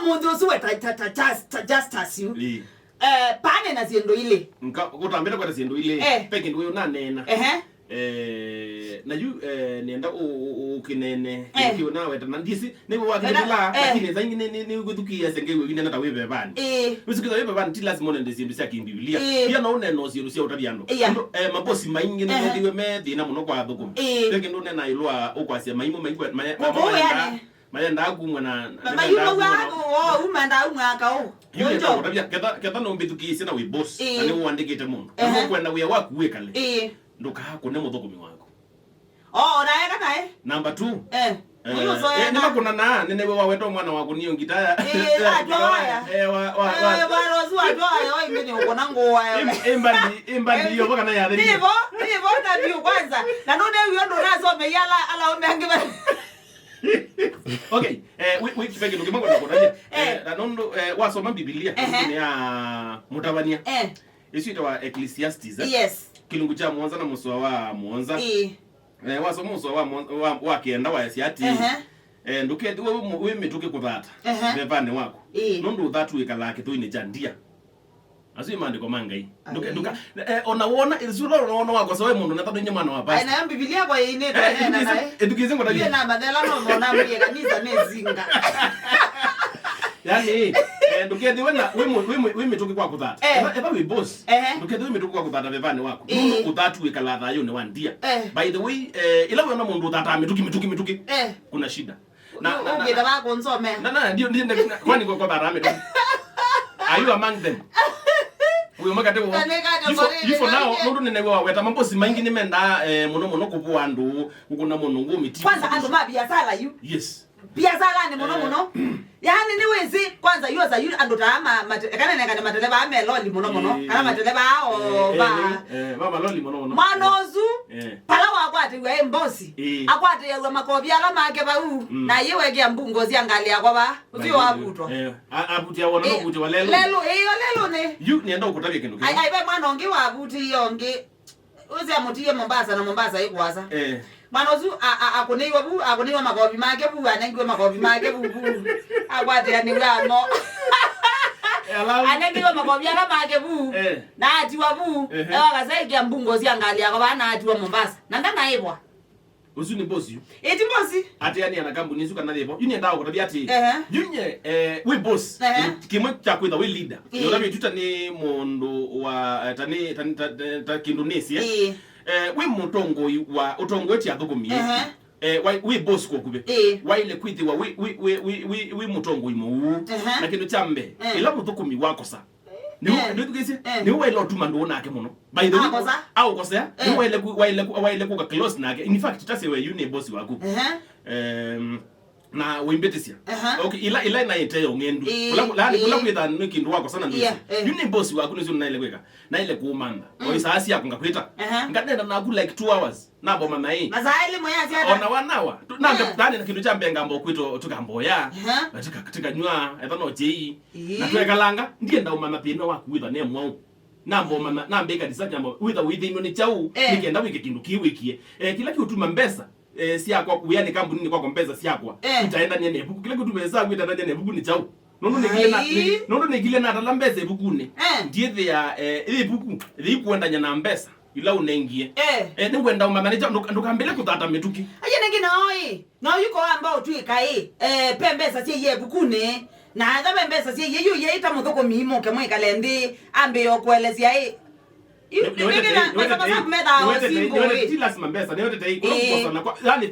mundu usuwe just as you pane na ziendo ile nka utambira kwa ziendo ile peke ndio na nena na yu nienda ukinene kiyo nawe tana ndisi nibo wakila lakini zangi ni guthukia sengewe ine na wewe bani usikiza wewe bani ti lazima nende zindu cia kimbibilia pia no neno cio cia utariano mabosi maingi ni ndiwe methi na muno kwa thuku peke ndo nena ilwa ukwasia maimo maigwa mayenda agumwa na mayimo wako umanda umwaka yunjo utabia keta no mbithukia na we boss na ni wandikite mundu no kwenda we waku wekale ndoka kune muthukumi wako naeka nae number 2 nima kuna na nenewe waweto mwana wako niyo ngitaya atoya wa rozu atoya ingine uko na ngoa imbandi yo baka na yale nivo na ndio kwanza na none huyo ndo nazo meyala ala umeangiba okay we kipeke ndo kimango nakonaje na nondo wasoma biblia ni ya mutabania isuita wa Ecclesiastes yes kilungu cha mwanza na muswa wa mwanza wasoma muswa wa kenda wa siati nduke we mituke kuthata bevane wako nundu thatu ikalake tuine jandia asu maandiko mangai nduka ona izula ona wako sawe mundu natatu nye mwana wa pasta na biblia kwa ine edukize ngoda ye na badala no mona mwe kanisa nezinga yani nduke diwe na we mituke kwa kuthata eba we boss nduke diwe mituke kwa kuthata bevane wako nundu kuthatu ikalatha yo ne wandia by the way ila we na mundu thata mituki kuna shida na ungeda wako nsome ndio kwani kwa thata mituki are you among them uyo makate wo ifo now ndo nenewe waweta mambosi maingi nimenda muno kupu andu ukuna muno ngumi kwanza andu mabiashara yu yes biashara ni muno yani ni wezi kwanza yu za yu andu tama kana nengane mateleba ameloli muno kana mateleba mama loli muno manozu pala wakwati we mbosi akwati ya makobya ala make bau na yewe ge mbungozi angalia kwa ba uzio wabuto abutia wona no buti walelo lelo ne yu nienda ukutabia kindu ai be mwana ongi wabuti yongi uzi amutie Mombasa na Mombasa ikwaza manozu akuniwa makobi make bu anengwe makobi make bu akwati ya niwamo anengwe makobi ala make bu na atiwa bu wakasaikia mbungozi angalia kwa bana atiwa Mombasa nanda naibwa uzu ni boss yu eti boss Athiani ana kambuni suka nalebo yunye ndawo kutabia ati yunye we boss kimwe cha kwitha we leader yorabi tuta ni mundu wa tani Indonesia we mutongoi wa utongoti athukumi we boss ko kube waile kwithiwa we mutongoi mu na kindu cha mbe ila muthukumi wako sa ndio tukisi ni wewe lotuma ndo nake muno by the way au kosea ni waile ku close nake in fact tase we you boss wako na wimbetesia okay ila na iteyo ngendu kula kwitha nikindu wako sana ndio you boss wako nizo na ile kweka na ile kuumanda o isaasi yako ngakwita ngadenda na ku like 2 hours nabo mama hii mazaili moya sia ona wanawa nanga tani na kindu cha mbenga mbo kwito tukamboya katika nywa ethano jei na twekalanga ndiye ndau mama pino wako kwitha ne mwao nambo mama nambe kanisa jambo witha ni chau nikienda wiki kindu kiwikie kila kiutuma mbesa siakwa kuyani kambuni ni kwa mbeza siakwa itaenda nyene buku kile kitu beza kwita ndani nyene buku ni chau nondo ne kile na talambeze buku ne ndiye ya ile buku ile kuenda nyana mbesa ila unengie ni kwenda mama ni ndokambele kuthata mituki aje nengine oi no yuko ambao tuika pembesa sie ye buku ne na ndabe mbesa sie ye yu ye ita muthoko mimo kemwe kalendi ambe yokuelezia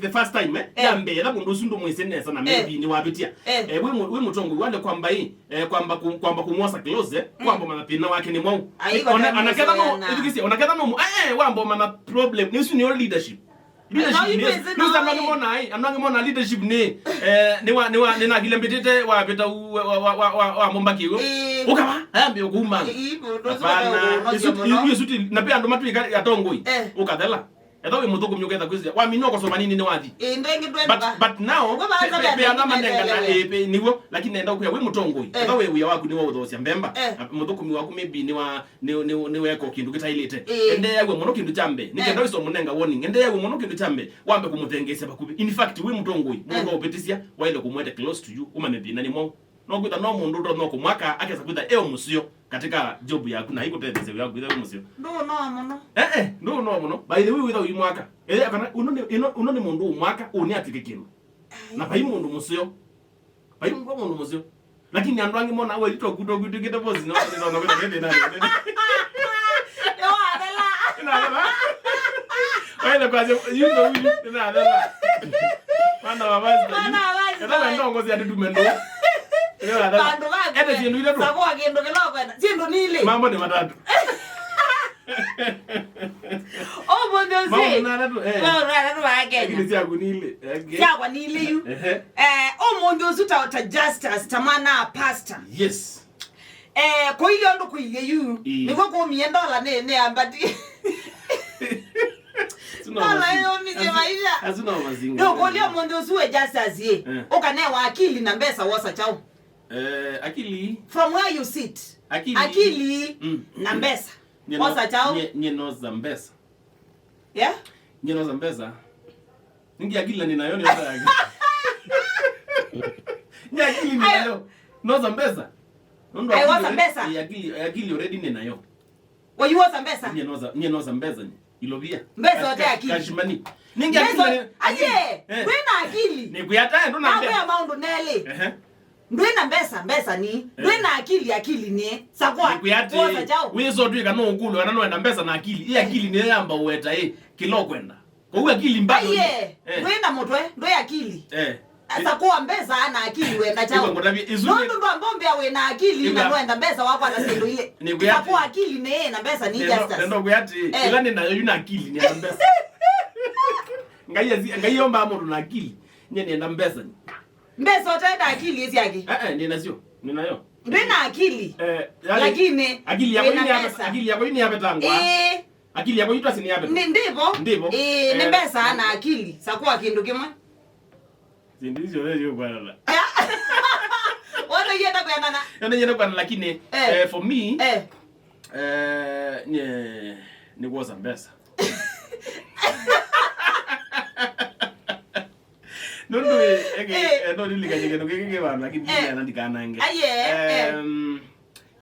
the first time yambe la kundu sundu mwisenesa na maybe ni wapitia we mutongo wale kwamba kwamba kumwosa close kwamba manapina wake ni mwao anaketa no edukisi anaketa no wambo mana problem nisu ni leadership Anangemona leadership ni na kile mbetete wapeta wa Mombakio ukawa ayambe ukuma bana isuti na pia ndo matu yatongoi ukathela etho imuthuku myuketha kwizia wa minyo kwa soma nini ni wathi but now pe anda manenga na niwo lakini enda kuya we mutongoi etho we uya waku ni wa uthosia mbemba muthuku mi waku maybe ni weko kindu kitailite ende yawe muno kindu chambe nikenda wiso munenga warning ende yawe muno kindu chambe wambe kumuthengesia bakubi in fact we mutongoi mungu opetisia waile kumwete close to you umane thina ni mo no kwita no mundu ndo no kumwaka akeza kwita musio katika job yaku na ikutetheze ya kwita musio ndo no muno ndo no muno by the way witha uyu mwaka kana uno ni mundu umwaka uni atike kindu na bai mundu musio bai mundu musio lakini andu angi mona we ito kuto kita bozi no kwita kende na yo adela Wale kwa you know na adela mana babazi kana ndo ngozi ya tumendo Bandu bako. Ete siendo ile tu. Sabo agendo kelo kwenda. Siendo nile. Mambo ni matatu. Oh bondo si. Mambo na tatu. Na tatu agenda. Lakini si akunile. Ya kwa nile yu. Oh mondo su ta justice tamana pastor. Yes. Ko ile ndo kuile yu. Niko ko $100 ne ambati. Ala yo ni maisha. Hazuna mazinga. No ko ile mondo su justice ye. Okane wa akili na mbesa wosa chao. Akili from where you sit akili na mbesa osa chao nyeno za mbesa yeah nyeno za mbesa ningi akili ninayo ni hata yake ni akili ninayo no za mbesa ndo I was a mbesa akili already ninayo wa you was a mbesa nyeno za mbesa ilovia mbesa yote akili kashimani ningi akili aje kwena akili ni kuyata ndo na mbesa amount nele ndwena mbesa ni ndwena akili ni sakwa osa chao wizo tu kana ukulu kana no enda mbesa na akili hii akili ni yamba ueta kilo kwenda kwa hiyo akili mbado ndwena motwe ndo akili sakwa mbesa ana akili wenda chao ndo mbombe awe na akili na kwenda mbesa wako ana sendo ile sakwa akili ne na mbesa ni justice ndo kuyati ila ni nayo yuna akili ni na mbesa ngaiomba amoto na akili nyene enda mbesa mbesa utaenda akili hizi yake ninayo ndwena akili lakini akili yako ni hapa tangu akili yako itwa sini hapa ndipo ni mbesa ana akili sakwa kindu kimwe sindizo leo bwana Wala yenda kwa nana yenda kwa lakini for me ni kuoza mbesa Nondo ege ndo nilika nyingeno keke bana lakini ndikana nge